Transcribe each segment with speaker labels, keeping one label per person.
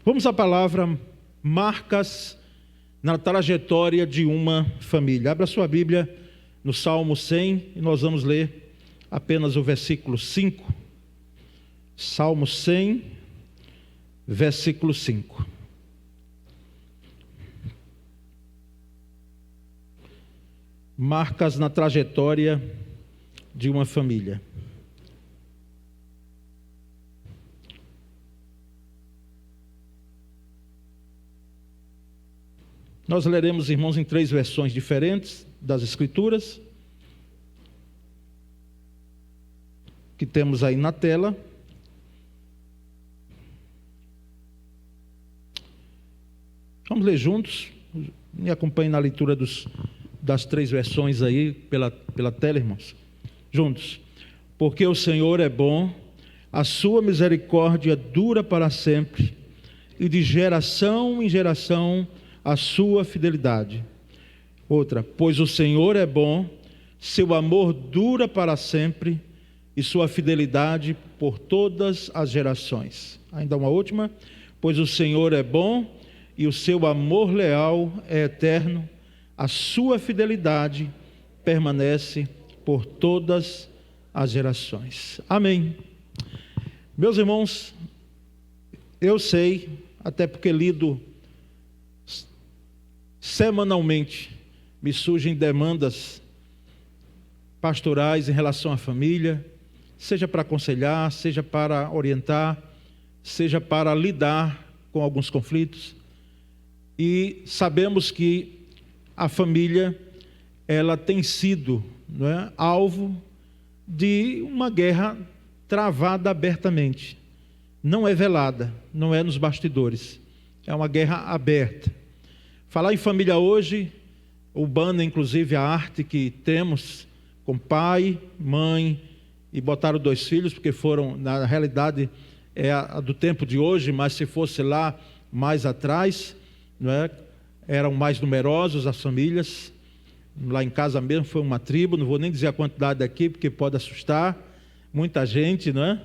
Speaker 1: Vamos à palavra marcas na trajetória de uma família. Abra sua Bíblia no Salmo 100 e nós vamos ler apenas o versículo 5. Salmo 100, versículo 5. Marcas na trajetória de uma família. Nós leremos, irmãos, em 3 versões diferentes das Escrituras, que temos aí na tela. Vamos ler juntos. Me acompanhe na leitura das 3 versões aí pela tela, irmãos. Juntos. Porque o Senhor é bom, a sua misericórdia dura para sempre, e de geração em geração a sua fidelidade. Outra, pois o Senhor é bom, seu amor dura para sempre, e sua fidelidade por todas as gerações. Ainda uma última, pois o Senhor é bom, e o seu amor leal é eterno, a sua fidelidade permanece por todas as gerações. Amém. Meus irmãos, eu sei, até porque lido semanalmente, me surgem demandas pastorais em relação à família, seja para aconselhar, seja para orientar, seja para lidar com alguns conflitos. E sabemos que a família, ela tem sido, não é, alvo de uma guerra travada abertamente. Não é velada, não é nos bastidores. É uma guerra aberta. Falar em família hoje, o banner, inclusive a arte que temos com pai, mãe, e botaram 2 filhos, porque foram, na realidade, é a do tempo de hoje, mas se fosse lá mais atrás, não é? Eram mais numerosos as famílias. Lá em casa mesmo foi uma tribo, não vou nem dizer a quantidade aqui, porque pode assustar muita gente, não é?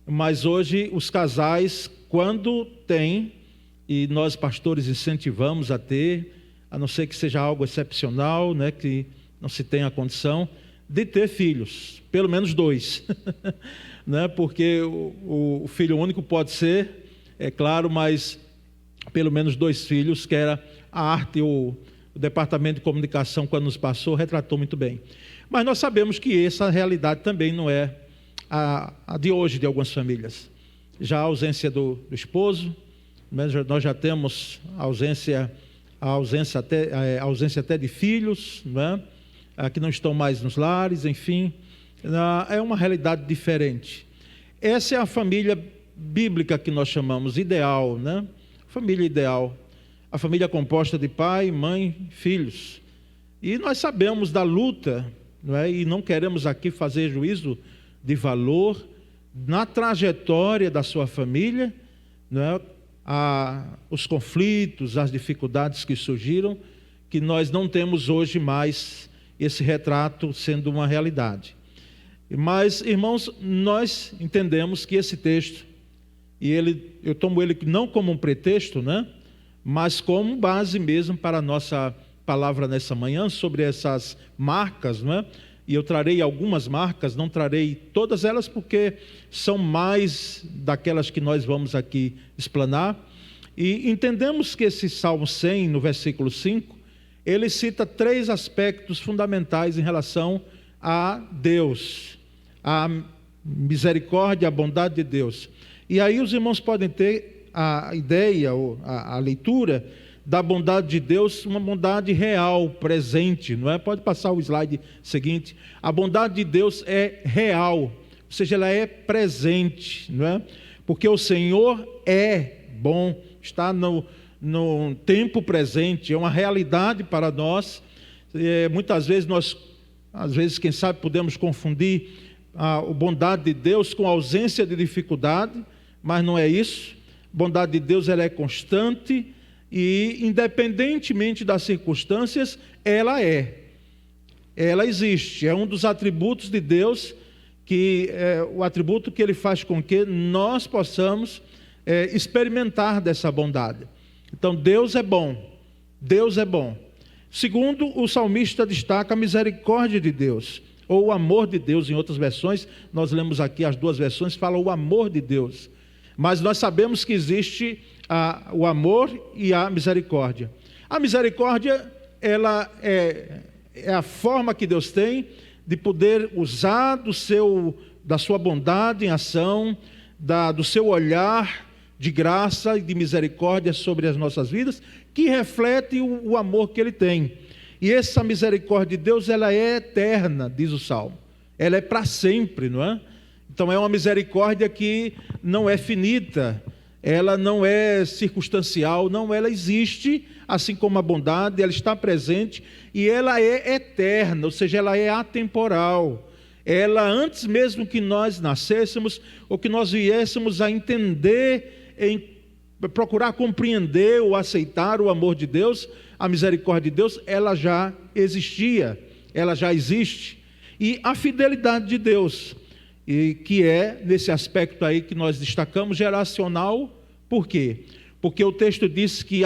Speaker 1: Mas hoje os casais, quando têm, e nós pastores incentivamos a ter, a não ser que seja algo excepcional, né, que não se tenha a condição de ter filhos, pelo menos 2, né, porque o filho único pode ser, é claro, mas pelo menos 2 filhos, que era a arte, o departamento de comunicação, quando nos passou, retratou muito bem. Mas nós sabemos que essa realidade também não é a de hoje de algumas famílias. Já a ausência do esposo, nós já temos a ausência até de filhos, né, que não estão mais nos lares, enfim, é uma realidade diferente. Essa é a família bíblica que nós chamamos ideal, né? Família ideal, a família composta de pai, mãe, filhos. E nós sabemos da luta, não é? E não queremos aqui fazer juízo de valor na trajetória da sua família, não é? Os conflitos, as dificuldades que surgiram, que nós não temos hoje mais esse retrato sendo uma realidade. Mas, irmãos, nós entendemos que esse texto, e eu tomo ele não como um pretexto, né, mas como base mesmo para a nossa palavra nessa manhã, sobre essas marcas, né? E eu trarei algumas marcas, não trarei todas elas, porque são mais daquelas que nós vamos aqui explanar. E entendemos que esse Salmo 100, no versículo 5, ele cita 3 aspectos fundamentais em relação a Deus, a misericórdia, a bondade de Deus. E aí os irmãos podem ter a ideia, ou a leitura da bondade de Deus, uma bondade real, presente, não é? Pode passar o slide seguinte. A bondade de Deus é real, ou seja, ela é presente, não é? Porque o Senhor é bom, está no tempo presente, é uma realidade para nós. Muitas vezes quem sabe, podemos confundir a bondade de Deus com a ausência de dificuldade, mas não é isso. A bondade de Deus, ela é constante, e independentemente das circunstâncias, ela existe, é um dos atributos de Deus, que é o atributo que ele faz com que nós possamos experimentar dessa bondade. Então, Deus é bom. Deus é bom. Segundo, o salmista destaca a misericórdia de Deus, ou o amor de Deus. Em outras versões, nós lemos aqui as duas versões, fala o amor de Deus. Mas nós sabemos que existe o amor e a misericórdia. A misericórdia, ela é a forma que Deus tem de poder usar da sua bondade em ação, do seu olhar de graça e de misericórdia sobre as nossas vidas, que reflete o amor que Ele tem. E essa misericórdia de Deus, ela é eterna, diz o Salmo. Ela é para sempre, não é? Então é uma misericórdia que não é finita, ela não é circunstancial, não, ela existe, assim como a bondade, ela está presente e ela é eterna, ou seja, ela é atemporal. Ela, antes mesmo que nós nascêssemos, ou que nós viéssemos a entender, procurar compreender ou aceitar o amor de Deus, a misericórdia de Deus, ela já existia, ela já existe. E a fidelidade de Deus, e que é, nesse aspecto aí que nós destacamos, geracional. Por quê? Porque o texto diz que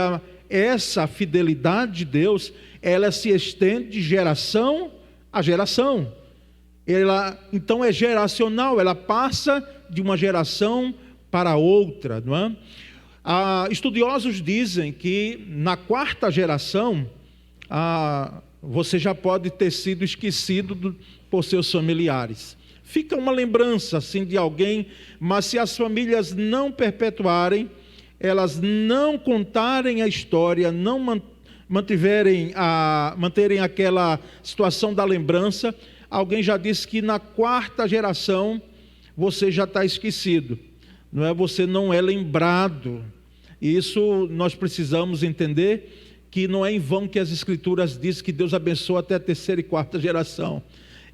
Speaker 1: essa fidelidade de Deus, ela se estende de geração a geração. Ela, então, é geracional, ela passa de uma geração para outra, não é? Estudiosos dizem que na quarta geração, você já pode ter sido esquecido por seus familiares. Fica uma lembrança assim de alguém, mas se as famílias não perpetuarem, elas não contarem a história, não manterem aquela situação da lembrança, alguém já disse que na quarta geração você já está esquecido, não é? Você não é lembrado. Isso nós precisamos entender, que não é em vão que as Escrituras dizem que Deus abençoa até a terceira e quarta geração.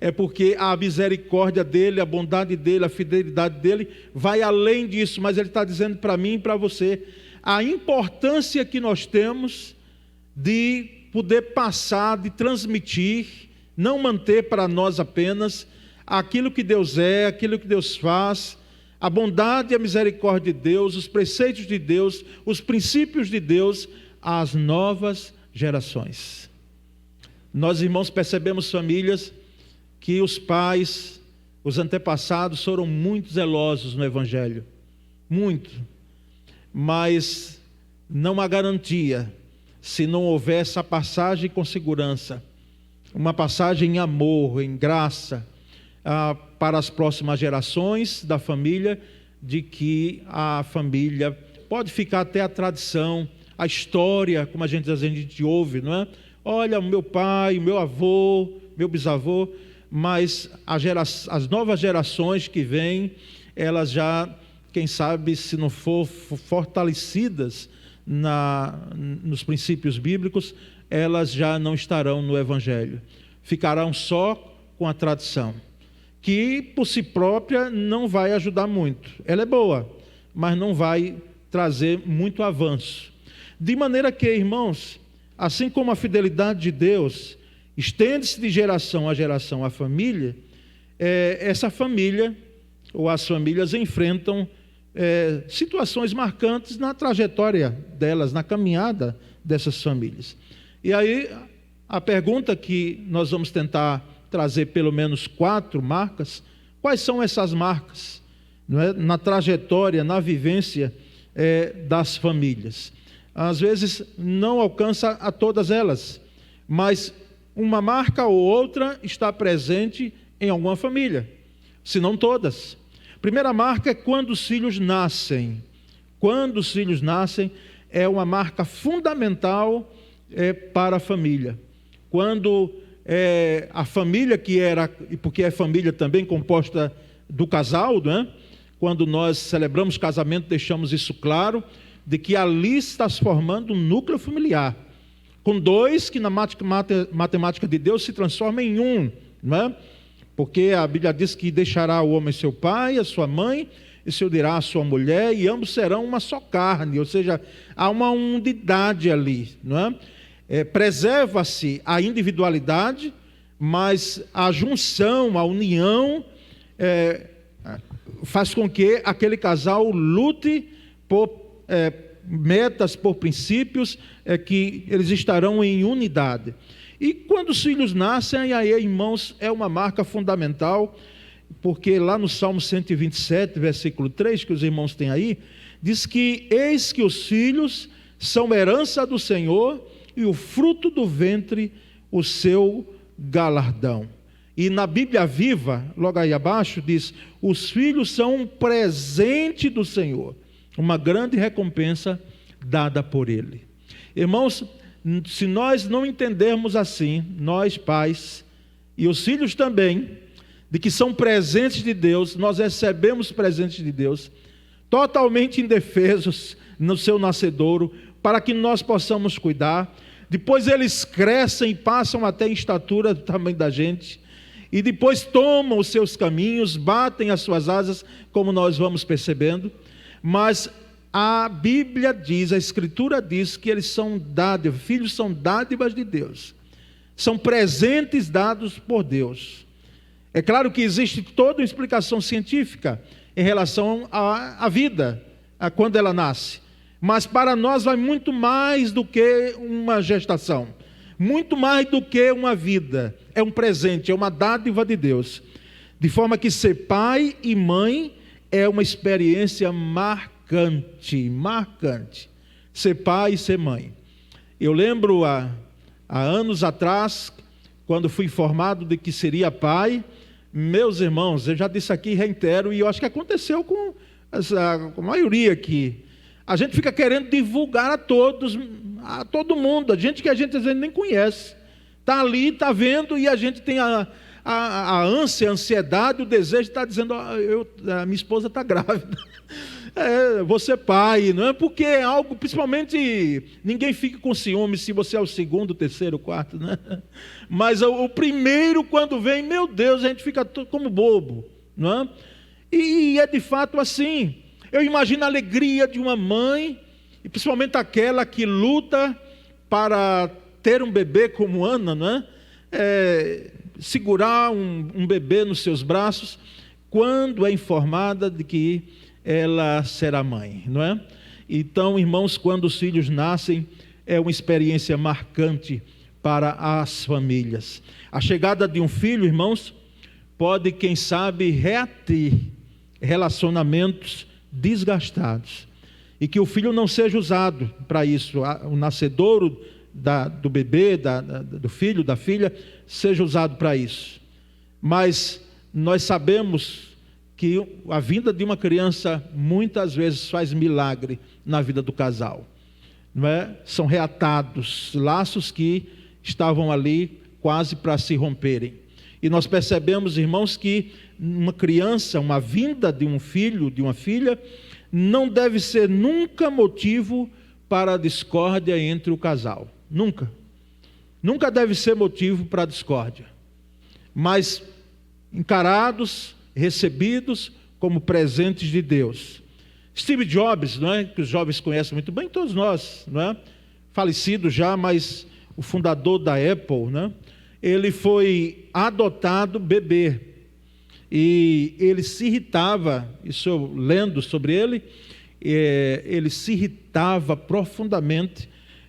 Speaker 1: É porque a misericórdia dele, a bondade dele, a fidelidade dele vai além disso, mas ele está dizendo para mim e para você a importância que nós temos de poder passar, de transmitir, não manter para nós apenas aquilo que Deus é, aquilo que Deus faz, a bondade e a misericórdia de Deus, os preceitos de Deus, os princípios de Deus às novas gerações. Nós, irmãos, percebemos famílias que os pais, os antepassados foram muito zelosos no Evangelho, muito, mas não há garantia se não houver essa passagem com segurança, uma passagem em amor, em graça, para as próximas gerações da família, de que a família pode ficar até a tradição, a história, como a gente ouve, não é? Olha, o meu pai, o meu avô, meu bisavô, mas as novas gerações que vêm, elas já, quem sabe, se não for fortalecidas nos princípios bíblicos, elas já não estarão no Evangelho, ficarão só com a tradição, que por si própria não vai ajudar muito. Ela é boa, mas não vai trazer muito avanço. De maneira que, irmãos, assim como a fidelidade de Deus estende-se de geração a geração a família, essa família, ou as famílias, enfrentam situações marcantes na trajetória delas, na caminhada dessas famílias. E aí, a pergunta que nós vamos tentar trazer pelo menos 4 marcas. Quais são essas marcas, não é? Na trajetória, na vivência das famílias? Às vezes não alcança a todas elas, mas uma marca ou outra está presente em alguma família, se não todas. Primeira marca é quando os filhos nascem. Quando os filhos nascem é uma marca fundamental para a família. Quando a família que era, porque é família também composta do casal, né? Quando nós celebramos casamento, deixamos isso claro, de que ali está se formando um núcleo familiar, com 2 que na matemática de Deus se transforma em 1, né? Porque a Bíblia diz que deixará o homem seu pai, a sua mãe, e se unirá a sua mulher, e ambos serão uma só carne, ou seja, há uma unidade ali, não é? Preserva-se a individualidade, mas a junção, a união, faz com que aquele casal lute por metas, por princípios, que eles estarão em unidade. E quando os filhos nascem, aí, irmãos, é uma marca fundamental, porque lá no Salmo 127, versículo 3, que os irmãos têm aí, diz que eis que os filhos são herança do Senhor e o fruto do ventre, o seu galardão. E na Bíblia Viva, logo aí abaixo, diz: os filhos são um presente do Senhor, uma grande recompensa dada por Ele. Irmãos, se nós não entendermos assim, nós pais, e os filhos também, de que são presentes de Deus, nós recebemos presentes de Deus, totalmente indefesos no seu nascedouro, para que nós possamos cuidar. Depois eles crescem e passam até em estatura do tamanho da gente, e depois tomam os seus caminhos, batem as suas asas, como nós vamos percebendo. Mas a Bíblia diz, a Escritura diz que eles são dádivas, filhos são dádivas de Deus, são presentes dados por Deus. É claro que existe toda uma explicação científica em relação à vida, a quando ela nasce, mas para nós vai muito mais do que uma gestação, muito mais do que uma vida. É um presente, é uma dádiva de Deus, de forma que ser pai e mãe é uma experiência marcante, ser pai e ser mãe. Eu lembro há anos atrás, quando fui informado de que seria pai, meus irmãos, eu já disse aqui e reitero, e eu acho que aconteceu com a maioria aqui. A gente fica querendo divulgar a todo mundo, a gente que a gente às vezes nem conhece. Está ali, está vendo, e a gente tem a ânsia, a ansiedade, o desejo de estar dizendo: a minha esposa está grávida. Vou ser pai, não é? Porque é algo, principalmente, ninguém fica com ciúme se você é o segundo, terceiro, quarto, né? Mas o primeiro, quando vem, meu Deus, a gente fica como bobo, não é? E é de fato assim. Eu imagino a alegria de uma mãe, e principalmente aquela que luta para ter um bebê como Ana, não é? Segurar um bebê nos seus braços, quando é informada de que ela será mãe, não é? Então, irmãos, quando os filhos nascem, é uma experiência marcante para as famílias. A chegada de um filho, irmãos, pode, quem sabe, reatir relacionamentos desgastados, e que o filho não seja usado para isso, o nascedouro do bebê, do filho, da filha, seja usado para isso. Mas nós sabemos que a vinda de uma criança muitas vezes faz milagre na vida do casal, não é? São reatados laços que estavam ali quase para se romperem. E nós percebemos, irmãos, que uma criança, uma vinda de um filho, de uma filha, não deve ser nunca motivo para a discórdia entre o casal. Nunca. Nunca deve ser motivo para a discórdia. Mas encarados, recebidos como presentes de Deus. Steve Jobs, não é? Que os jovens conhecem muito bem, todos nós, não é? Falecido já, mas o fundador da Apple, né? Ele foi adotado bebê, e ele se irritava, isso eu lendo sobre ele, ele se irritava profundamente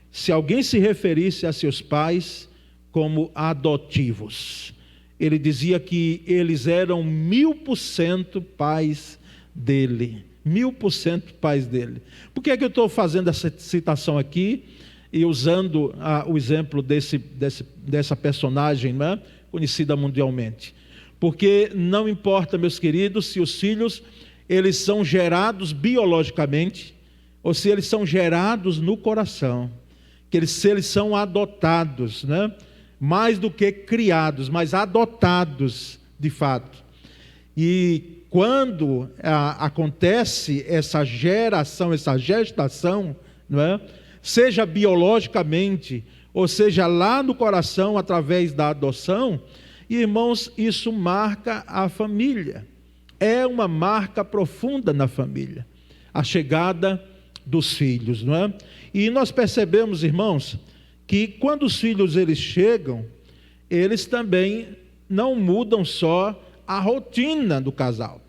Speaker 1: se alguém se referisse a seus pais como adotivos. Ele dizia que eles eram 1000% pais dele, 1000% pais dele. Por que é que eu estou fazendo essa citação aqui e usando o exemplo dessa personagem, né, conhecida mundialmente? Porque não importa, meus queridos, se os filhos eles são gerados biologicamente ou se eles são gerados no coração, se eles são adotados, né? Mais do que criados, mas adotados de fato. E quando acontece essa geração, essa gestação, não é? Seja biologicamente, ou seja lá no coração através da adoção, irmãos, isso marca a família. É uma marca profunda na família, a chegada dos filhos, não é? E nós percebemos, irmãos, que quando os filhos eles chegam, eles também não mudam só a rotina do casal.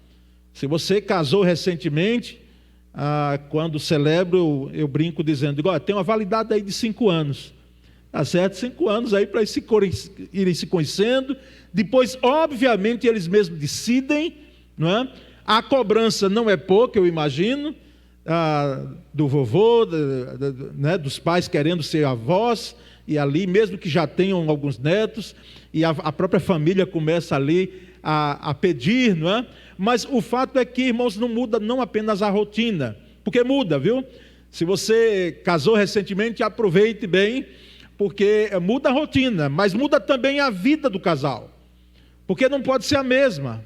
Speaker 1: Se você casou recentemente, quando celebro, eu brinco dizendo, tem uma validade aí de 5 anos. Tá certo? 5 anos aí para irem se conhecendo. Depois, obviamente, eles mesmos decidem, não é? A cobrança não é pouca, eu imagino, do vovô, né, dos pais querendo ser avós, e ali, mesmo que já tenham alguns netos, e a própria família começa ali a pedir, não é? Mas o fato é que, irmãos, não muda não apenas a rotina, porque muda, viu? Se você casou recentemente, aproveite bem, porque muda a rotina, mas muda também a vida do casal, porque não pode ser a mesma.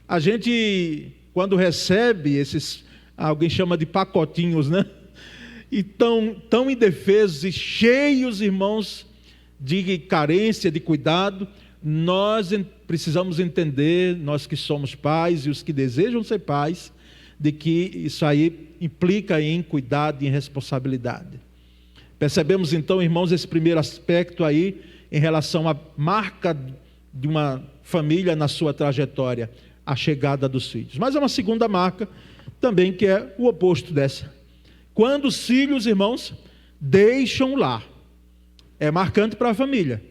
Speaker 1: A gente, quando recebe esses, alguém chama de pacotinhos, né? E tão indefesos e cheios, irmãos, de carência, de cuidado, nós precisamos entender, nós que somos pais e os que desejam ser pais, de que isso aí implica em cuidado e em responsabilidade. Percebemos então, irmãos, esse primeiro aspecto aí, em relação à marca de uma família na sua trajetória, a chegada dos filhos. Mas é uma segunda marca também, que é o oposto dessa. Quando os filhos, irmãos, deixam o lar. É marcante para a família.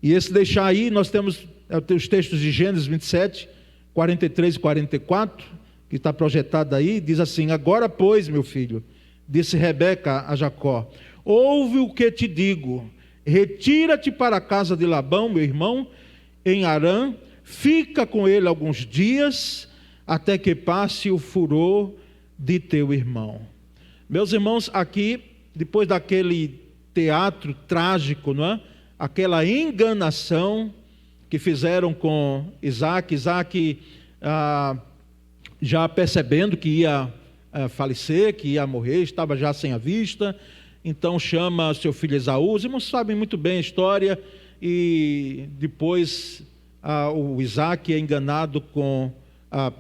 Speaker 1: E esse deixar aí, nós temos os textos de Gênesis 27, 43 e 44, que está projetado aí, diz assim: agora, pois, meu filho, disse Rebeca a Jacó, ouve o que te digo, retira-te para a casa de Labão, meu irmão, em Harã, fica com ele alguns dias, até que passe o furor de teu irmão. Meus irmãos, aqui, depois daquele teatro trágico, não é? Aquela enganação que fizeram com Isaac, já percebendo que ia falecer, que ia morrer, estava já sem a vista, então chama seu filho Esaú. Os irmãos sabem muito bem a história, e depois o Isaac é enganado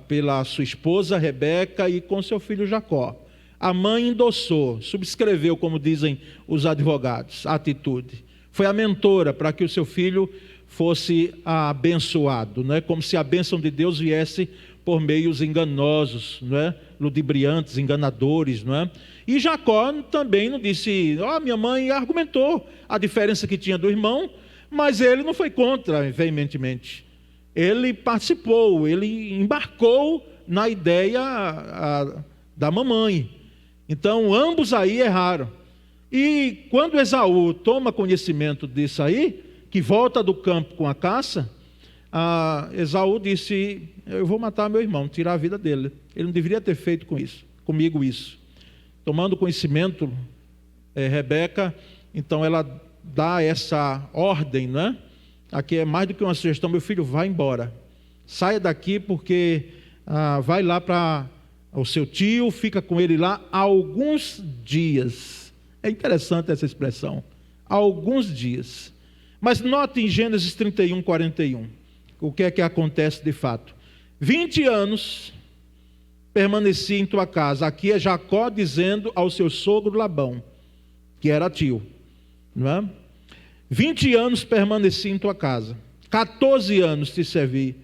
Speaker 1: pela sua esposa Rebeca e com seu filho Jacó. A mãe endossou, subscreveu, como dizem os advogados, a atitude. Foi a mentora para que o seu filho fosse abençoado, não é? Como se a bênção de Deus viesse por meios enganosos, não é? Ludibriantes, enganadores, não é? E Jacó também não disse, minha mãe argumentou a diferença que tinha do irmão, mas ele não foi contra veementemente. Ele participou, ele embarcou na ideia da mamãe. Então, ambos aí erraram. E quando Esaú toma conhecimento disso aí, que volta do campo com a caça, Esaú disse, eu vou matar meu irmão, tirar a vida dele. Ele não deveria ter feito comigo isso. Tomando conhecimento, Rebeca, então ela dá essa ordem, né? Aqui é mais do que uma sugestão, meu filho, vai embora. Saia daqui porque vai lá para o seu tio, fica com ele lá alguns dias. É interessante essa expressão, alguns dias. Mas note em Gênesis 31, 41, o que é que acontece de fato. 20 anos permaneci em tua casa. Aqui é Jacó dizendo ao seu sogro Labão, que era tio, não é? 20 anos permaneci em tua casa, 14 anos te servi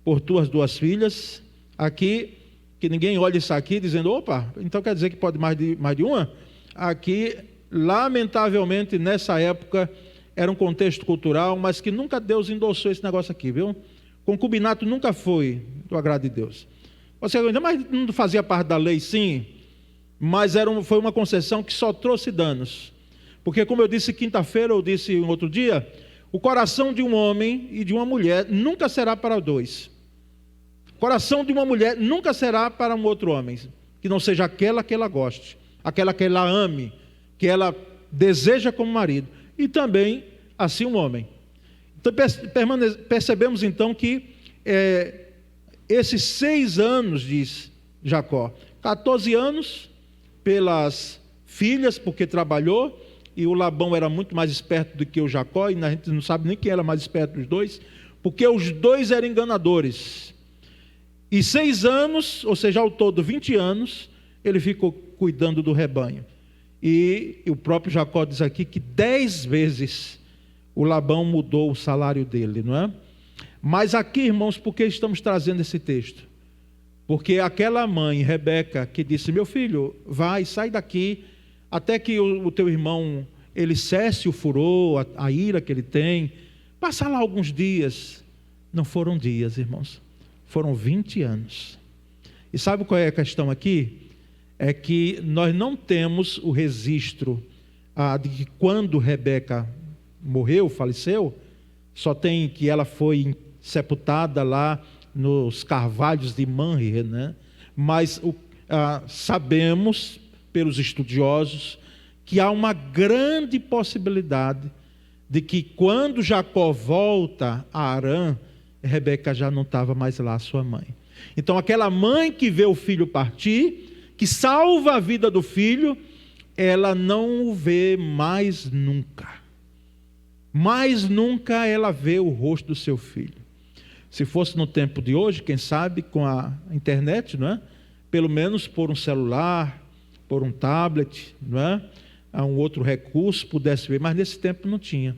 Speaker 1: por tuas 2 filhas. Aqui, que ninguém olhe isso aqui dizendo, opa, então quer dizer que pode mais de uma? Aqui, lamentavelmente, nessa época, era um contexto cultural, mas que nunca Deus endossou esse negócio aqui, viu? Concubinato nunca foi do agrado de Deus. Você ainda mais não fazia parte da lei, sim, mas foi uma concessão que só trouxe danos. Porque, como eu disse quinta-feira, eu disse um outro dia, o coração de um homem e de uma mulher nunca será para 2. O coração de uma mulher nunca será para um outro homem, que não seja aquela que ela goste, aquela que ela ame, que ela deseja como marido. E também, assim, um homem. Então, percebemos então que esses 6 anos, diz Jacó, 14 anos pelas filhas, porque trabalhou, e o Labão era muito mais esperto do que o Jacó, e a gente não sabe nem quem era mais esperto dos dois, porque os dois eram enganadores. E 6 anos, ou seja, ao todo 20 anos, ele ficou cuidando do rebanho. E o próprio Jacó diz aqui que 10 vezes o Labão mudou o salário dele, não é? Mas aqui, irmãos, por que estamos trazendo esse texto? Porque aquela mãe, Rebeca, que disse: meu filho, vai, sai daqui, até que o teu irmão, ele cesse o furor, a ira que ele tem, passa lá alguns dias. Não foram dias, irmãos, foram 20 anos. E sabe qual é a questão aqui? É que nós não temos o registro de que quando Rebeca morreu, faleceu, só tem que ela foi sepultada lá nos carvalhos de Mamre, né? Mas sabemos, pelos estudiosos, que há uma grande possibilidade de que quando Jacó volta a Harã, Rebeca já não estava mais lá, sua mãe. Então aquela mãe que vê o filho partir, que salva a vida do filho, ela não o vê mais nunca. Mais nunca ela vê o rosto do seu filho. Se fosse no tempo de hoje, quem sabe, com a internet, não é? Pelo menos por um celular, por um tablet, não é? A um outro recurso pudesse ver, mas nesse tempo não tinha.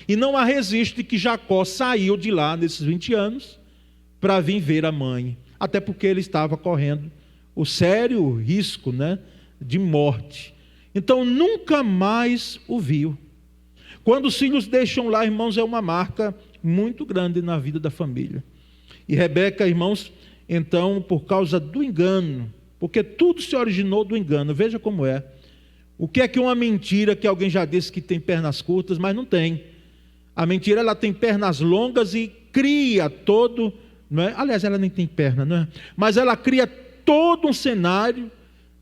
Speaker 1: E não há registro de que Jacó saiu de lá nesses 20 anos para vir ver a mãe, até porque ele estava correndo o sério risco, né, de morte. Então nunca mais o viu. Quando os filhos deixam lá, irmãos, é uma marca muito grande na vida da família. E Rebeca, irmãos, então, por causa do engano, porque tudo se originou do engano, veja como é. O que é que uma mentira, que alguém já disse que tem pernas curtas, mas não tem. A mentira, ela tem pernas longas e cria todo, não é? Aliás, ela nem tem perna, não é? Mas ela cria todo um cenário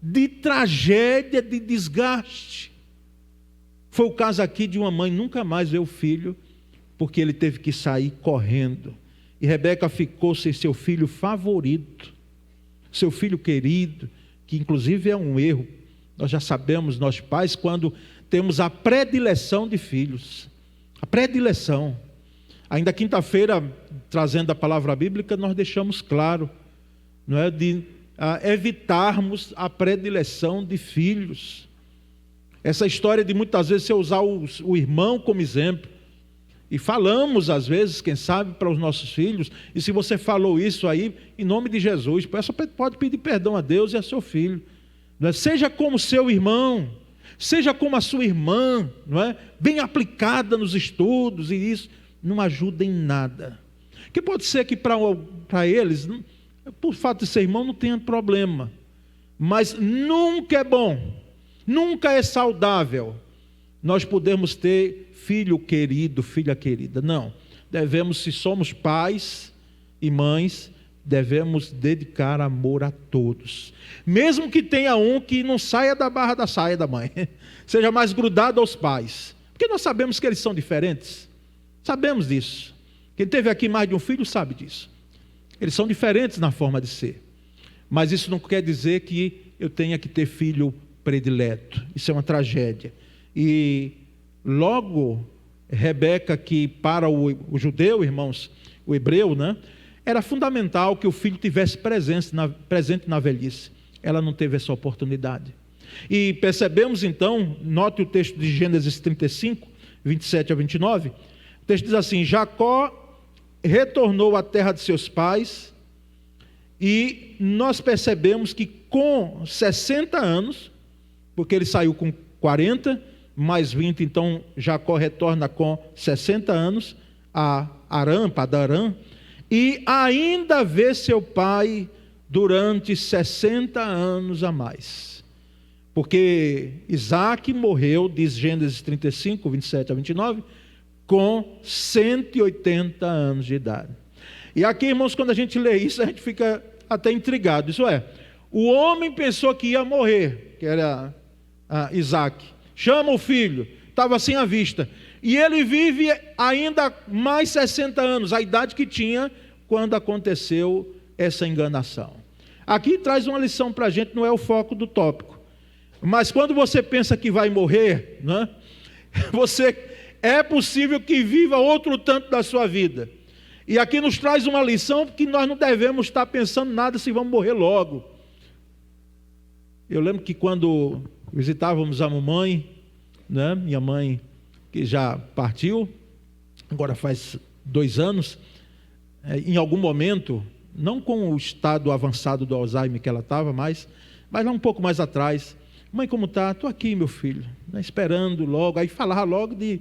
Speaker 1: de tragédia, de desgaste. Foi o caso aqui de uma mãe nunca mais ver o filho, porque ele teve que sair correndo. E Rebeca ficou sem seu filho favorito, seu filho querido, que inclusive é um erro. Nós já sabemos, nós pais, quando temos a predileção de filhos. A predileção. Ainda quinta-feira, trazendo a palavra bíblica, nós deixamos claro, não é, de evitarmos a predileção de filhos. Essa história de muitas vezes você usar o irmão como exemplo. E falamos às vezes, quem sabe, para os nossos filhos, e se você falou isso aí, em nome de Jesus, você pode pedir perdão a Deus e a seu filho. Não é? Seja como seu irmão, seja como a sua irmã, não é? Bem aplicada nos estudos, e isso não ajuda em nada. Que pode ser que para eles, por fato de ser irmão, não tenha problema, mas nunca é bom, nunca é saudável nós podemos ter filho querido, filha querida. Não, devemos, se somos pais e mães, devemos dedicar amor a todos, mesmo que tenha um que não saia da barra da saia da mãe, seja mais grudado aos pais, porque nós sabemos que eles são diferentes, sabemos disso. Quem teve aqui mais de um filho sabe disso. Eles são diferentes na forma de ser, mas isso não quer dizer que eu tenha que ter filho predileto. Isso é uma tragédia. E logo Rebeca, que para o judeu, irmãos, o hebreu, né, era fundamental que o filho tivesse presente na velhice. Ela não teve essa oportunidade. E percebemos então, note o texto de Gênesis 35, 27 a 29, o texto diz assim: Jacó retornou à terra de seus pais, e nós percebemos que com 60 anos, porque ele saiu com 40, mais 20, então Jacó retorna com 60 anos a Harã, Padarã, e ainda vê seu pai durante 60 anos a mais. Porque Isaac morreu, diz Gênesis 35, 27 a 29, com 180 anos de idade. E aqui, irmãos, quando a gente lê isso, a gente fica até intrigado. Isso é, o homem pensou que ia morrer, que era Isaac. Chama o filho, estava assim à vista. E ele vive ainda mais 60 anos, a idade que tinha quando aconteceu essa enganação. Aqui traz uma lição para a gente, não é o foco do tópico. Mas quando você pensa que vai morrer, né, é possível que viva outro tanto da sua vida. E aqui nos traz uma lição que nós não devemos estar pensando nada se vamos morrer logo. Eu lembro que quando visitávamos a mamãe, né, minha mãe que já partiu, agora faz 2 anos, em algum momento não com o estado avançado do Alzheimer que ela estava, mas lá um pouco mais atrás. Mãe, como está? Estou aqui, meu filho, né, esperando logo. Aí falava logo de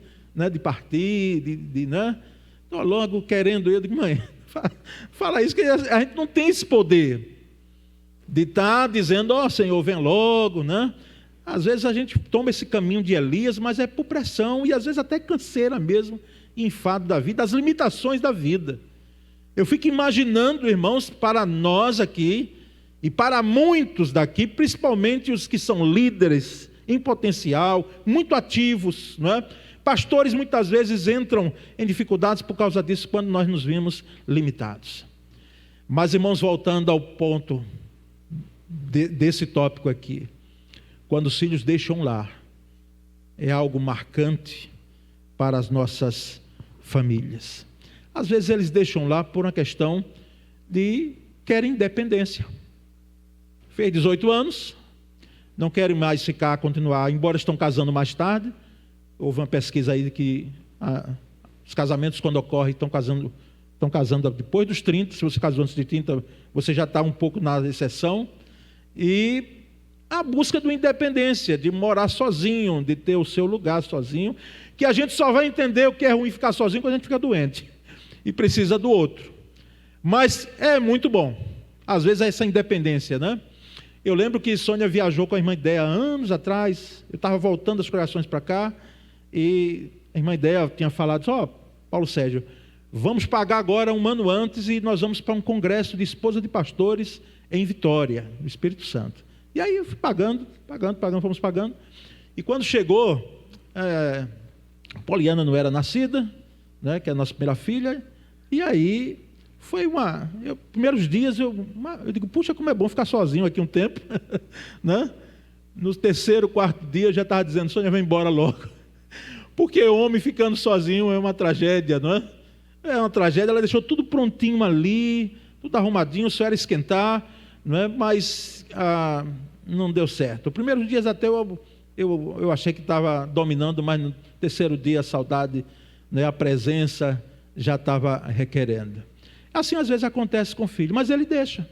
Speaker 1: partir, né? Estou logo querendo. Eu digo, mãe, fala isso, que a gente não tem esse poder de estar dizendo, ó Senhor, vem logo, né? Às vezes a gente toma esse caminho de Elias, mas é por pressão e às vezes até canseira mesmo, enfado da vida, as limitações da vida. Eu fico imaginando, irmãos, para nós aqui e para muitos daqui, principalmente os que são líderes em potencial, muito ativos, não é? Pastores muitas vezes entram em dificuldades por causa disso, quando nós nos vimos limitados. Mas, irmãos, voltando ao ponto desse tópico aqui, quando os filhos deixam o lar, é algo marcante para as nossas famílias. Às vezes eles deixam lá por uma questão de querem independência. Fez 18 anos, não querem mais continuar, embora estão casando mais tarde. Houve uma pesquisa aí de que os casamentos, quando ocorrem, estão casando depois dos 30. Se você casou antes de 30, você já está um pouco na exceção. E a busca da independência, de morar sozinho, de ter o seu lugar sozinho, que a gente só vai entender o que é ruim ficar sozinho quando a gente fica doente e precisa do outro. Mas é muito bom, às vezes, essa independência, né? Eu lembro que Sônia viajou com a irmã Ideia anos atrás. Eu estava voltando das pregações para cá e a irmã Ideia tinha falado, Paulo Sérgio, vamos pagar agora um ano antes e nós vamos para um congresso de esposa de pastores em Vitória, no Espírito Santo. E aí eu fui pagando, fomos pagando. E quando chegou, Poliana não era nascida, né, que é a nossa primeira filha, e aí foi primeiros dias eu digo, puxa, como é bom ficar sozinho aqui um tempo, né? No terceiro, quarto dia eu já estava dizendo, Sônia, vem embora logo, porque o homem ficando sozinho é uma tragédia, não é? É uma tragédia. Ela deixou tudo prontinho ali, tudo arrumadinho, só era esquentar, não é? Mas não deu certo. Os primeiros dias até eu achei que estava dominando, mas no terceiro dia a saudade, né, a presença já estava requerendo. Assim às vezes acontece com o filho, mas ele deixa.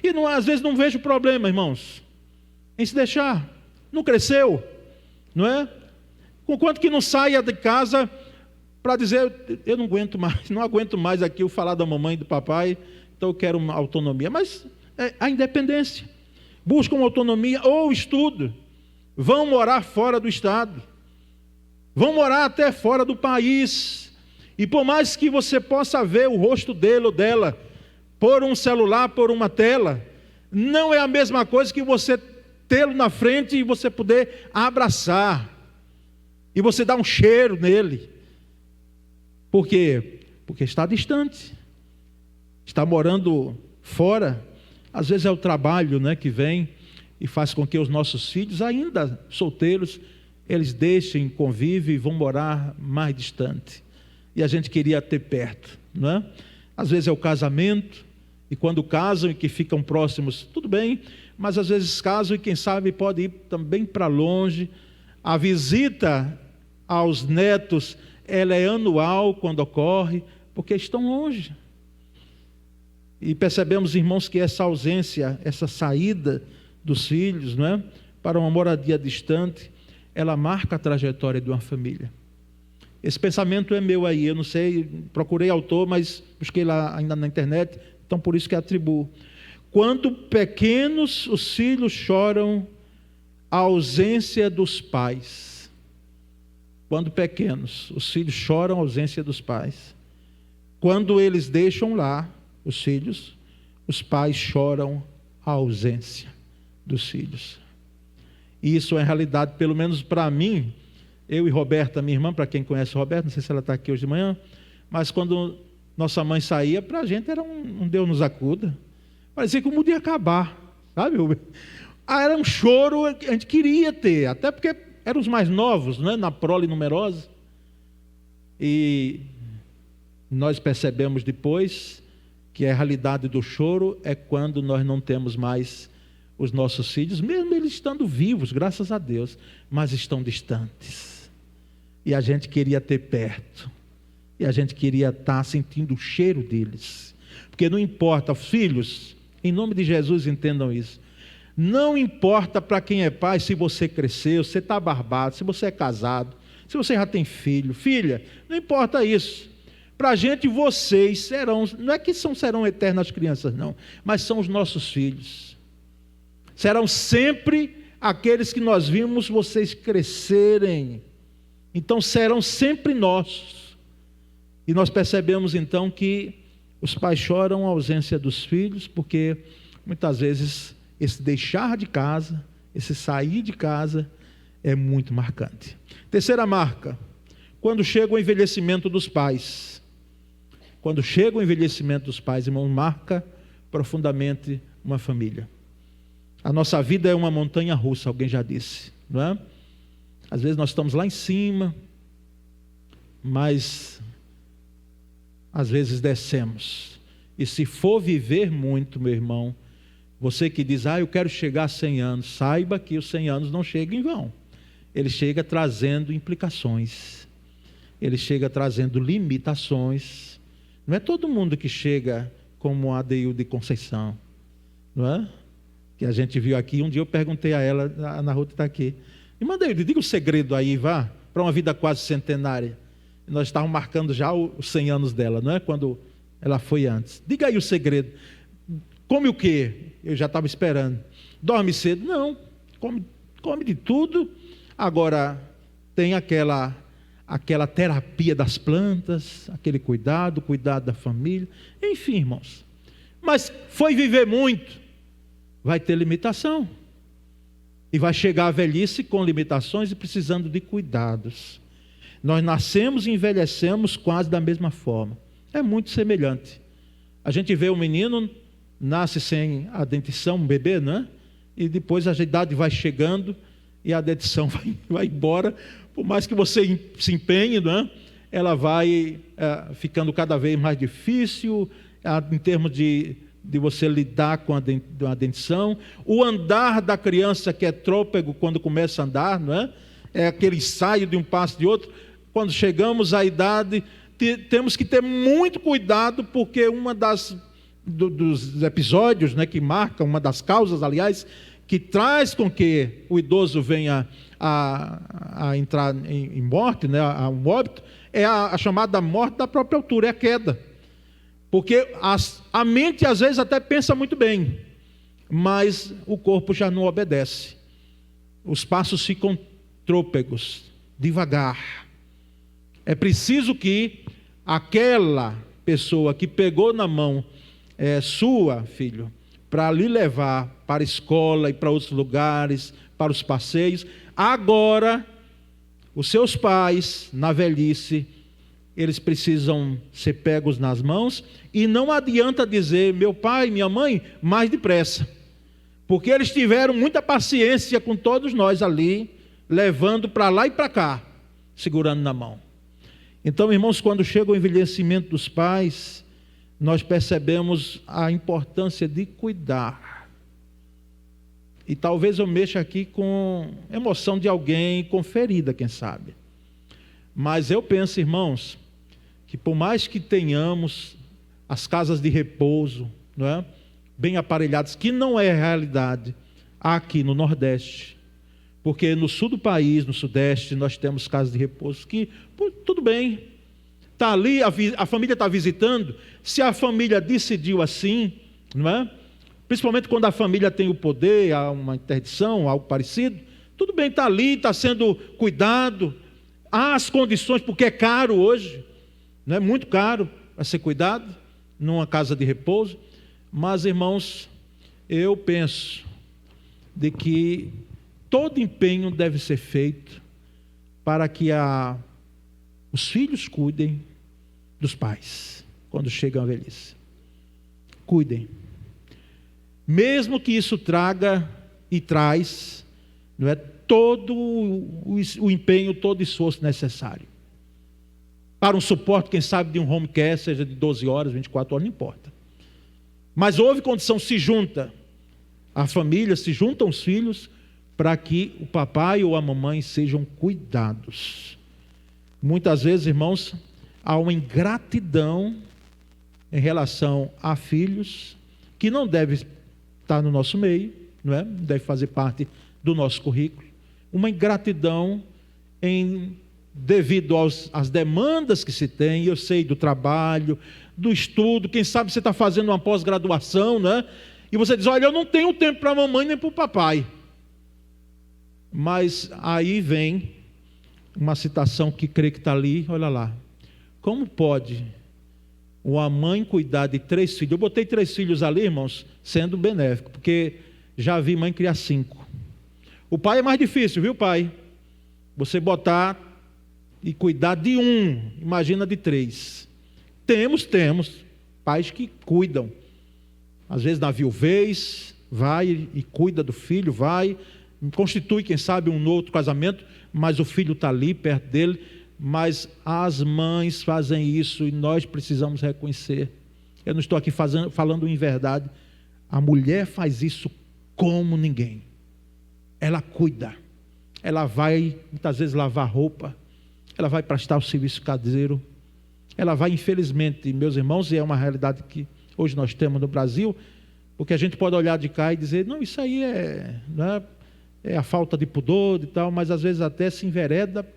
Speaker 1: E às vezes não vejo problema, irmãos, em se deixar. Não cresceu, não é? Conquanto que não saia de casa para dizer, eu não aguento mais aqui o falar da mamãe e do papai, então eu quero uma autonomia. Mas a independência. Buscam autonomia ou estudo. Vão morar fora do estado. Vão morar até fora do país. E por mais que você possa ver o rosto dele ou dela por um celular, por uma tela, não é a mesma coisa que você tê-lo na frente e você poder abraçar. E você dar um cheiro nele. Por quê? Porque está distante. Está morando fora. Às vezes é o trabalho, né, que vem e faz com que os nossos filhos, ainda solteiros, eles deixem convívio e vão morar mais distante. E a gente queria ter perto, não é? Às vezes é o casamento, e quando casam e que ficam próximos, tudo bem, mas às vezes casam e quem sabe pode ir também para longe. A visita aos netos, ela é anual quando ocorre, porque estão longe. E percebemos, irmãos, que essa ausência, essa saída dos filhos, não é, para uma moradia distante, ela marca a trajetória de uma família. Esse pensamento é meu aí, eu não sei, procurei autor, mas busquei lá ainda na internet, então por isso que atribuo. Quando pequenos, os filhos choram a ausência dos pais. Quando pequenos, os filhos choram a ausência dos pais. Quando eles deixam lá, os filhos, os pais choram a ausência dos filhos. E isso é realidade, pelo menos para mim. Eu e Roberta, minha irmã, para quem conhece Roberta, não sei se ela está aqui hoje de manhã, mas quando nossa mãe saía, para a gente era um Deus nos acuda. Parecia que o mundo ia acabar, sabe? Era um choro que a gente queria ter, até porque eram os mais novos, né, na prole numerosa. E nós percebemos depois que a realidade do choro é quando nós não temos mais os nossos filhos, mesmo eles estando vivos, graças a Deus, mas estão distantes. E a gente queria ter perto. E a gente queria estar sentindo o cheiro deles. Porque não importa, filhos, em nome de Jesus entendam isso. Não importa para quem é pai se você cresceu, se você está barbado, se você é casado, se você já tem filho, filha, não importa isso. Para a gente, vocês serão, não é que serão eternas crianças, não, mas são os nossos filhos. Serão sempre aqueles que nós vimos vocês crescerem. Então serão sempre nossos. E nós percebemos então que os pais choram a ausência dos filhos, porque muitas vezes esse deixar de casa, esse sair de casa é muito marcante. Terceira marca, quando chega o envelhecimento dos pais. Quando chega o envelhecimento dos pais, irmão, marca profundamente uma família. A nossa vida é uma montanha russa, alguém já disse, não é? Às vezes nós estamos lá em cima, mas às vezes descemos. E se for viver muito, meu irmão, você que diz, eu quero chegar a 100 anos, saiba que os 100 anos não chegam em vão. Ele chega trazendo implicações, ele chega trazendo limitações. Não é todo mundo que chega como a Adeilde Conceição, não é? Que a gente viu aqui. Um dia eu perguntei a ela, a Ana Ruth está aqui, irmã Adeilde, diga o segredo aí, vá, para uma vida quase centenária. E nós estávamos marcando já os 100 anos dela, não é? Quando ela foi antes. Diga aí o segredo. Come o quê? Eu já estava esperando. Dorme cedo? Não, come de tudo. Agora, tem aquela terapia das plantas, aquele cuidado da família, enfim, irmãos. Mas foi viver muito, vai ter limitação. E vai chegar à velhice com limitações e precisando de cuidados. Nós nascemos e envelhecemos quase da mesma forma. É muito semelhante. A gente vê o menino, nasce sem a dentição, um bebê, não é? E depois a idade vai chegando e a dentição vai embora. Por mais que você se empenhe, não é? Ela vai ficando cada vez mais difícil em termos de você lidar com a dentição. O andar da criança, que é trôpego quando começa a andar, não é? É aquele ensaio de um passo de outro. Quando chegamos à idade, temos que ter muito cuidado, porque dos episódios, né, que marcam, uma das causas, aliás, que traz com que o idoso venha a entrar em morte, né, a um óbito, é a chamada morte da própria altura, é a queda. Porque a mente às vezes até pensa muito bem, mas o corpo já não obedece. Os passos ficam trôpegos, devagar. É preciso que aquela pessoa que pegou na mão sua, filho, para lhe levar para a escola e para outros lugares, para os passeios, agora, os seus pais, na velhice, eles precisam ser pegos nas mãos, e não adianta dizer, meu pai, minha mãe, mais depressa, porque eles tiveram muita paciência com todos nós ali, levando para lá e para cá, segurando na mão. Então, irmãos, quando chega o envelhecimento dos pais, nós percebemos a importância de cuidar. E talvez eu mexa aqui com emoção de alguém, com ferida, quem sabe. Mas eu penso, irmãos, que por mais que tenhamos as casas de repouso, não é? Bem aparelhadas, que não é realidade aqui no Nordeste, porque no sul do país, no Sudeste, nós temos casas de repouso que, tudo bem, está ali, a família está visitando. Se a família decidiu assim, não é? Principalmente quando a família tem o poder, há uma interdição, algo parecido, tudo bem, está ali, está sendo cuidado, há as condições, porque é caro hoje, não é muito caro para ser cuidado numa casa de repouso. Mas, irmãos, eu penso de que todo empenho deve ser feito para que os filhos cuidem dos pais quando chegam à velhice. Cuidem. Mesmo que isso traga e traz, não é, todo o empenho, todo o esforço necessário. Para um suporte, quem sabe, de um home care, seja de 12 horas, 24 horas, não importa. Mas houve condição, se junta a família, se juntam os filhos, para que o papai ou a mamãe sejam cuidados. Muitas vezes, irmãos, há uma ingratidão em relação a filhos, que não deve estar no nosso meio, não é? Deve fazer parte do nosso currículo. Uma ingratidão devido às demandas que se tem, eu sei, do trabalho, do estudo, quem sabe você está fazendo uma pós-graduação, né? E você diz, olha, eu não tenho tempo para a mamãe nem para o papai. Mas aí vem uma citação que creio que está ali, olha lá. Como pode uma mãe cuidar de 3 filhos? Eu botei 3 filhos ali, irmãos, sendo benéfico, porque já vi mãe criar 5. O pai é mais difícil, viu, pai? Você botar e cuidar de 1, imagina de 3. Temos pais que cuidam. Às vezes na viuvez, vai e cuida do filho, vai, constitui, quem sabe, um outro casamento, mas o filho está ali perto dele. Mas as mães fazem isso e nós precisamos reconhecer. Eu não estou aqui falando em verdade. A mulher faz isso como ninguém. Ela cuida. Ela vai, muitas vezes, lavar roupa. Ela vai prestar o serviço caseiro. Ela vai, infelizmente, meus irmãos, e é uma realidade que hoje nós temos no Brasil, porque a gente pode olhar de cá e dizer, não, isso aí é a falta de pudor e tal, mas às vezes até se envereda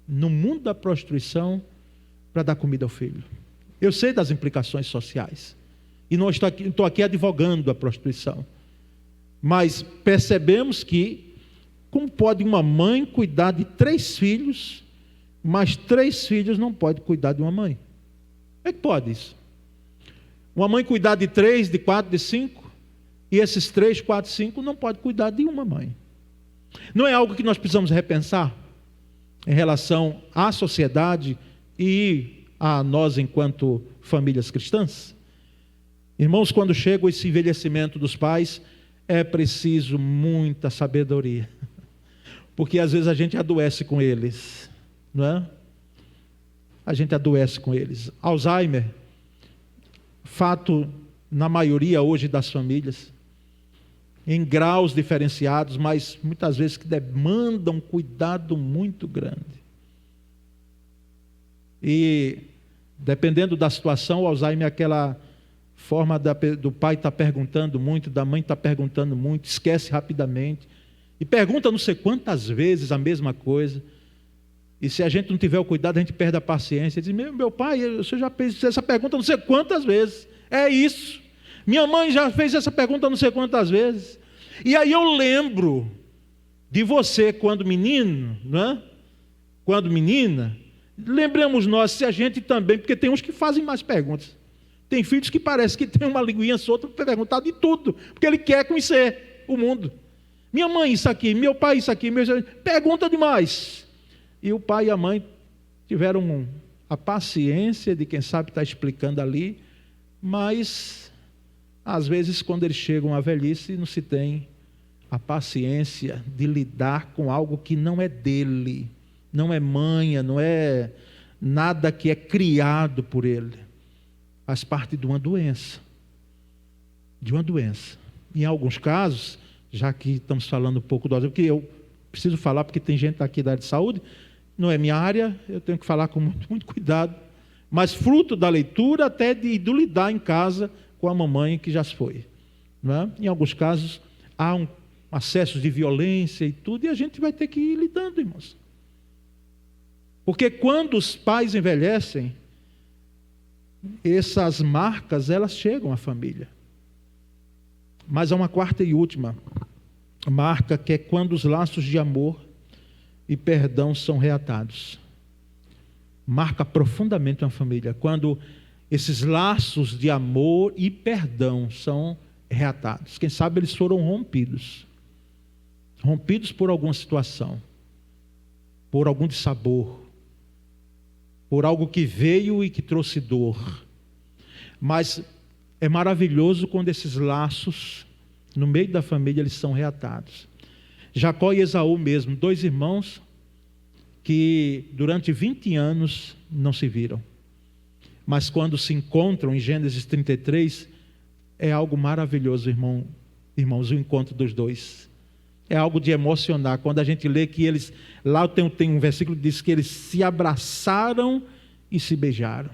Speaker 1: no mundo da prostituição para dar comida ao filho. Eu sei das implicações sociais. E não estou aqui advogando a prostituição. Mas percebemos que, como pode uma mãe cuidar de 3 filhos, mas 3 filhos não pode cuidar de uma mãe? Como é que pode isso? Uma mãe cuidar de 3, de 4, de 5, e esses 3, 4, 5 não pode cuidar de uma mãe. Não é algo que nós precisamos repensar em relação à sociedade e a nós enquanto famílias cristãs? Irmãos, quando chega esse envelhecimento dos pais, é preciso muita sabedoria, porque às vezes a gente adoece com eles, não é? A gente adoece com eles. Alzheimer, fato na maioria hoje das famílias, em graus diferenciados, mas muitas vezes que demandam um cuidado muito grande. E dependendo da situação, o Alzheimer é aquela forma do pai estar perguntando muito, da mãe estar perguntando muito, esquece rapidamente, e pergunta não sei quantas vezes a mesma coisa, e se a gente não tiver o cuidado, a gente perde a paciência, diz, meu pai, você já fez essa pergunta não sei quantas vezes, é isso, minha mãe já fez essa pergunta não sei quantas vezes, e aí eu lembro de você quando menino, não é? Quando menina, lembramos nós, se a gente também, porque tem uns que fazem mais perguntas, tem filhos que parece que tem uma linguinha solta para perguntar de tudo, porque ele quer conhecer o mundo. Minha mãe isso aqui, meu pai isso aqui, pergunta demais. E o pai e a mãe tiveram a paciência de quem sabe estar explicando ali, mas às vezes quando eles chegam à velhice não se tem a paciência de lidar com algo que não é dele, não é manha, não é nada que é criado por ele. Faz parte de uma doença. De uma doença. Em alguns casos, já que estamos falando um pouco do Alzheimer, porque eu preciso falar, porque tem gente aqui da área de saúde, não é minha área, eu tenho que falar com muito, muito cuidado, mas fruto da leitura até do lidar em casa com a mamãe que já se foi. Não é? Em alguns casos, há acessos de violência e tudo, e a gente vai ter que ir lidando, irmãos. Porque quando os pais envelhecem, essas marcas, elas chegam à família. Mas há uma quarta e última marca, que é quando os laços de amor e perdão são reatados. Marca profundamente uma família, quando esses laços de amor e perdão são reatados. Quem sabe eles foram rompidos. Rompidos por alguma situação, por algum dissabor, por algo que veio e que trouxe dor. Mas é maravilhoso quando esses laços, no meio da família, eles são reatados. Jacó e Esaú mesmo, 2 irmãos que durante 20 anos não se viram. Mas quando se encontram em Gênesis 33, é algo maravilhoso, irmãos, o encontro dos 2. É algo de emocionar. Quando a gente lê que eles, lá tem um versículo que diz que eles se abraçaram e se beijaram.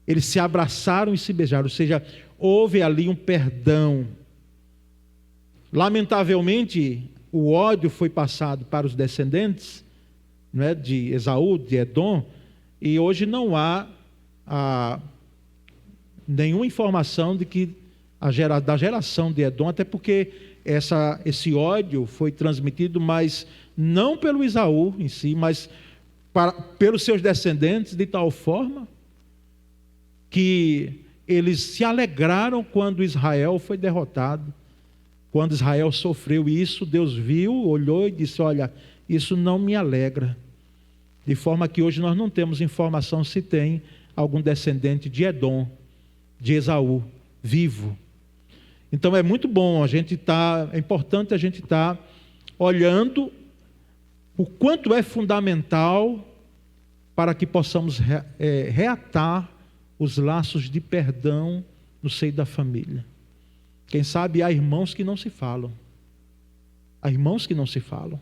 Speaker 1: Eles se abraçaram e se beijaram, ou seja, houve ali um perdão. Lamentavelmente, o ódio foi passado para os descendentes, né, de Esaú, de Edom, e hoje não há nenhuma informação de que da geração de Edom, até porque esse ódio foi transmitido, mas não pelo Esaú em si, mas pelos seus descendentes, de tal forma que eles se alegraram quando Israel foi derrotado, quando Israel sofreu isso. Deus viu, olhou e disse: olha, isso não me alegra. De forma que hoje nós não temos informação se tem algum descendente de Edom, de Esaú, vivo. Então é muito bom é importante a gente estar olhando o quanto é fundamental para que possamos reatar os laços de perdão no seio da família. Quem sabe há irmãos que não se falam. Há irmãos que não se falam.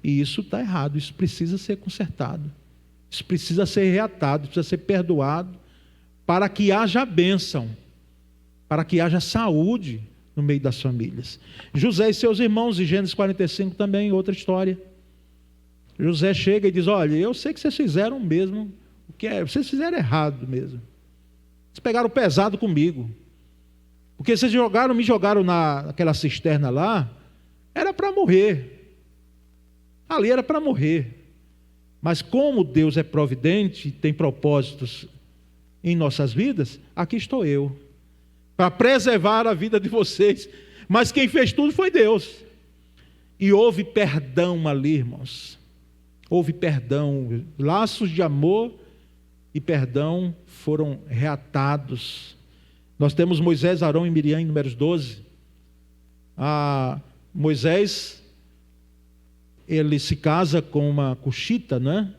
Speaker 1: E isso está errado, isso precisa ser consertado. Isso precisa ser reatado, precisa ser perdoado, para que haja bênção, para que haja saúde no meio das famílias. José e seus irmãos, em Gênesis 45 também, outra história. José chega e diz: olha, eu sei que vocês fizeram mesmo, vocês fizeram errado mesmo. Vocês pegaram pesado comigo. Porque vocês me jogaram naquela cisterna lá, era para morrer. Ali era para morrer. Mas como Deus é providente, tem propósitos em nossas vidas, aqui estou eu, para preservar a vida de vocês. Mas quem fez tudo foi Deus. E houve perdão ali, irmãos. Houve perdão, laços de amor e perdão foram reatados. Nós temos Moisés, Arão e Miriam em Números 12. Moisés, ele se casa com uma cuxita, né?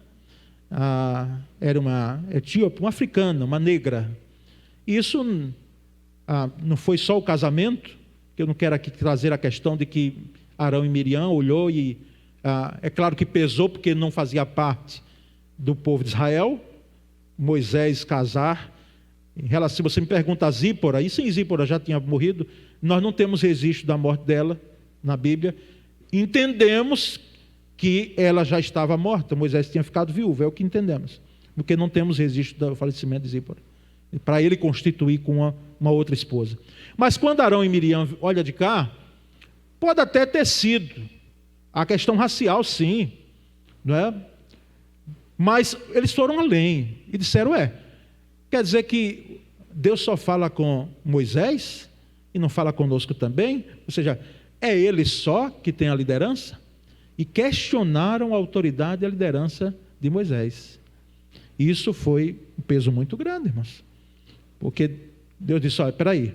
Speaker 1: Era uma etíope, uma africana, uma negra. Isso não foi só o casamento, que eu não quero aqui trazer a questão de que Arão e Miriam olhou e é claro que pesou, porque não fazia parte do povo de Israel, Moisés casar. Se você me pergunta a Zípora, e sim, Zípora já tinha morrido, nós não temos registro da morte dela na Bíblia. Entendemos que ela já estava morta, Moisés tinha ficado viúvo, é o que entendemos, porque não temos registro do falecimento de Zípora, para ele constituir com uma outra esposa. Mas quando Arão e Miriam olham de cá, pode até ter sido a questão racial, sim, não é? Mas eles foram além e disseram: quer dizer que Deus só fala com Moisés e não fala conosco também? Ou seja, é ele só que tem a liderança? E questionaram a autoridade e a liderança de Moisés. Isso foi um peso muito grande, irmãos. Porque Deus disse: olha, espera aí,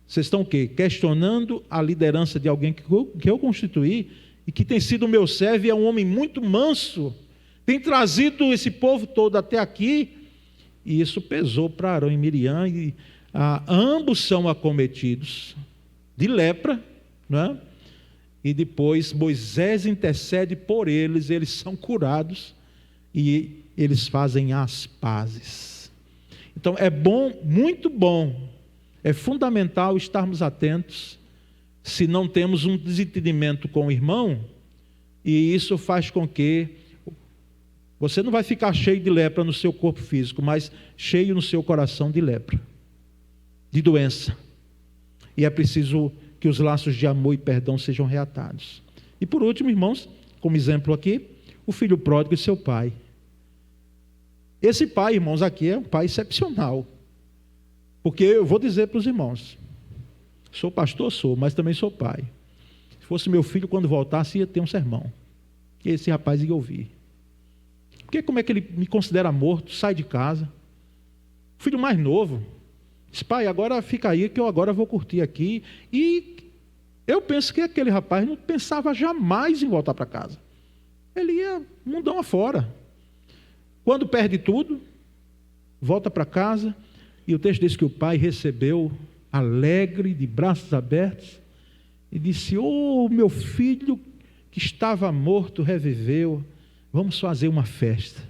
Speaker 1: vocês estão o quê? Questionando a liderança de alguém que eu constituí e que tem sido meu servo e é um homem muito manso, tem trazido esse povo todo até aqui. E isso pesou para Arão e Miriam, e ambos são acometidos de lepra, não é? E depois Moisés intercede por eles, eles são curados e eles fazem as pazes. Então é bom, muito bom, é fundamental estarmos atentos se não temos um desentendimento com o irmão, e isso faz com que você não vai ficar cheio de lepra no seu corpo físico, mas cheio no seu coração de lepra, de doença. E é preciso que os laços de amor e perdão sejam reatados. E por último, irmãos, como exemplo aqui, o filho pródigo e seu pai. Esse pai, irmãos, aqui é um pai excepcional. Porque eu vou dizer para os irmãos, sou pastor, mas também sou pai. Se fosse meu filho, quando voltasse, ia ter um sermão. E esse rapaz ia ouvir. Porque como é que ele me considera morto, sai de casa. O filho mais novo diz: pai, agora fica aí que eu agora vou curtir aqui. E eu penso que aquele rapaz não pensava jamais em voltar para casa. Ele ia mundão afora. Quando perde tudo, volta para casa, e o texto diz que o pai recebeu alegre, de braços abertos, e disse: oh, meu filho que estava morto reviveu, vamos fazer uma festa.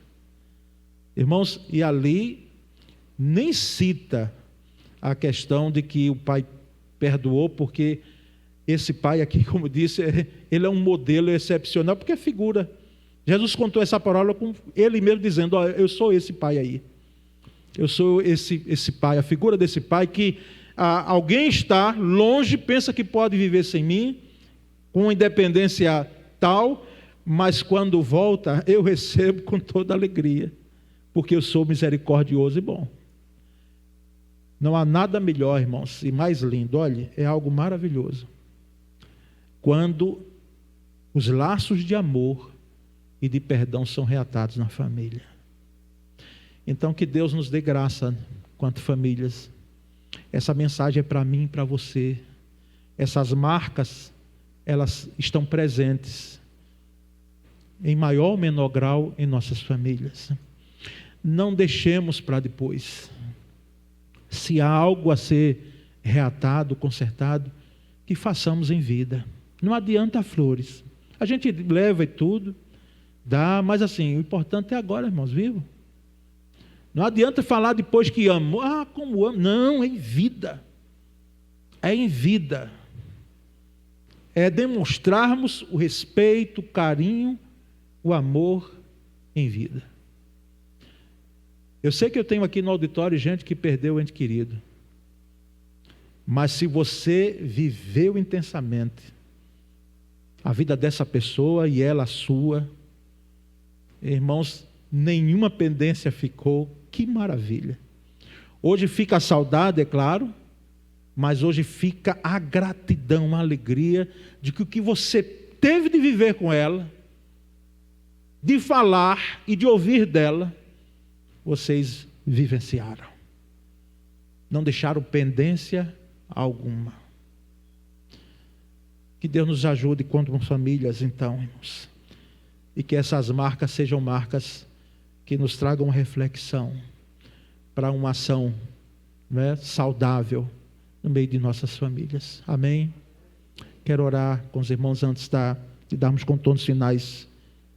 Speaker 1: Irmãos, e ali nem cita a questão de que o pai perdoou, porque esse pai aqui, como disse, ele é um modelo excepcional, porque é figura. Jesus contou essa parábola com ele mesmo dizendo: ó, eu sou esse pai aí. Eu sou esse pai, a figura desse pai que alguém está longe, pensa que pode viver sem mim, com independência tal, mas quando volta, eu recebo com toda alegria, porque eu sou misericordioso e bom. Não há nada melhor, irmãos, e mais lindo, olha, é algo maravilhoso, quando os laços de amor e de perdão são reatados na família. Então, que Deus nos dê graça, quanto famílias. Essa mensagem é para mim e para você. Essas marcas, elas estão presentes, em maior ou menor grau, em nossas famílias. Não deixemos para depois. Se há algo a ser reatado, consertado, que façamos em vida. Não adianta flores. A gente leva e tudo, dá, mas assim, o importante é agora, irmãos, viu? Não adianta falar depois que amo. Ah, como amo. Não, é em vida. É em vida. É demonstrarmos o respeito, o carinho, o amor em vida. Eu sei que eu tenho aqui no auditório gente que perdeu o ente querido. Mas se você viveu intensamente a vida dessa pessoa e ela a sua, irmãos, nenhuma pendência ficou. Que maravilha. Hoje fica a saudade, é claro, mas hoje fica a gratidão, a alegria de que o que você teve de viver com ela, de falar e de ouvir dela, vocês vivenciaram. Não deixaram pendência alguma. Que Deus nos ajude como famílias, então, irmãos. E que essas marcas sejam marcas que nos tragam reflexão para uma ação, né, saudável no meio de nossas famílias. Amém? Quero orar com os irmãos antes de darmos contornos finais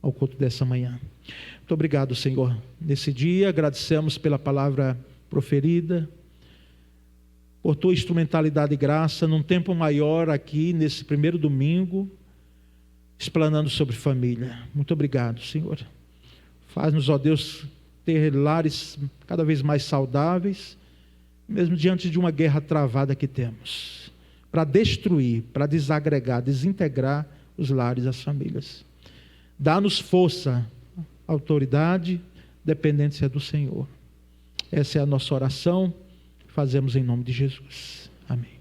Speaker 1: ao culto dessa manhã. Muito obrigado, Senhor. Nesse dia, agradecemos pela palavra proferida, por tua instrumentalidade e graça, num tempo maior aqui, nesse primeiro domingo, explanando sobre família. Muito obrigado, Senhor. Faz-nos, ó Deus, ter lares cada vez mais saudáveis, mesmo diante de uma guerra travada que temos, para destruir, para desagregar, desintegrar os lares, as famílias. Dá-nos força, autoridade, dependência do Senhor. Essa é a nossa oração, fazemos em nome de Jesus. Amém.